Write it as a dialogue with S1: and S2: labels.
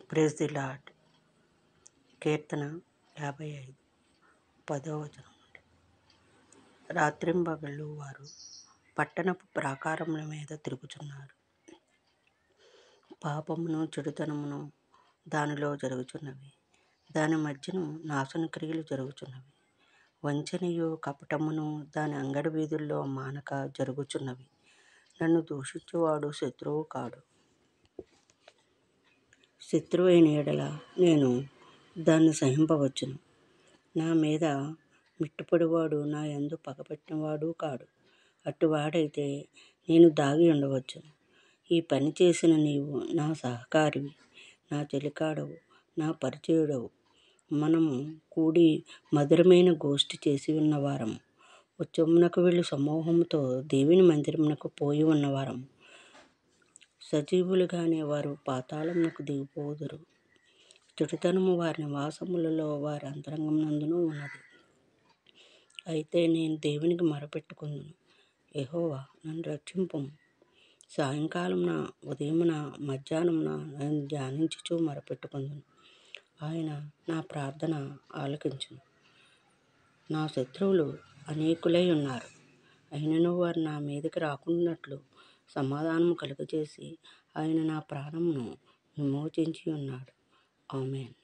S1: Praise the lord. కీర్తన 55 10వ వచనం నుండి. రాత్రింబగళ్ళు వారు పట్టణపు ప్రాకారముల మీద తిరుగుచున్నారు. పాపమును చెడుతనమును దానిలో జరుగుచున్నవి. దాని మధ్యను నాశన క్రియలు జరుగుచున్నవి. వంచనయు కపటమును దాని అంగడి వీధుల్లో మానక జరుగుచున్నవి. నన్ను దూషించువాడు శత్రువు కాడు. శత్రువైన ఎడల నేను దాన్ని సహింపవచ్చును. నా మీద మిట్టుపడివాడు నా యందు పగపట్టినవాడు కాడు. అట్టువాడైతే నేను దాగి ఉండవచ్చును. ఈ పని చేసిన నీవు నా సహకారివి, నా చెలికాడవు, నా పరిచయుడవు. మనము కూడి మధురమైన గోష్ఠి చేసి ఉన్నవారము. ఉత్సవమునకు వెళ్ళి సమూహముతో దేవుని మందిరమునకు పోయి ఉన్నవారము. సజీవులుగానే వారు పాతాళమునకు దిగిపోదురు. చెడుతనము వారి నివాసములలో వారి అంతరంగమునందును ఉన్నది. అయితే నేను దేవునికి మొరపెట్టుకొందును. యెహోవా నన్ను రక్షింపుము. సాయంకాలమున, ఉదయమున, మధ్యాహ్నమున నేను ధ్యానించుచు మొరపెట్టుకొందును. ఆయన నా ప్రార్థన ఆలకించును. నా శత్రువులు అనేకులై ఉన్నారు. అయినను వారు నా మీదికి రాకుండానట్లు సమాధానము కలుగజేసి ఆయన నా ప్రాణమును విమోచించి ఉన్నాడు. ఆమేన్.